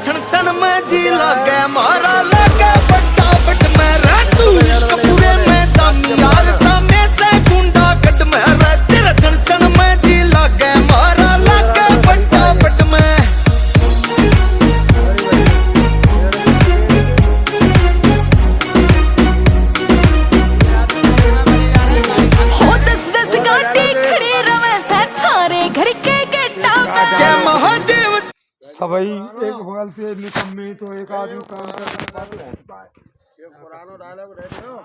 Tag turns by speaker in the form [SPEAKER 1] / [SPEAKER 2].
[SPEAKER 1] छन छन में जी लागे मारा लागे बट्टा बट में रह तू इश्क पूरे में जामी यार जामे से गुंडा कट में रह तेरे छन छन में जी लागे मारा लागे बट्टा बट में
[SPEAKER 2] हो दस दस गाड़ी खड़ी रवे से थारे घर के गेटा पे
[SPEAKER 1] जय महादेव
[SPEAKER 3] सबई एक बगल से निकम्मे तो एक आदमी काम कर रहा है।
[SPEAKER 4] ये पुरानो डायलॉग रहते हो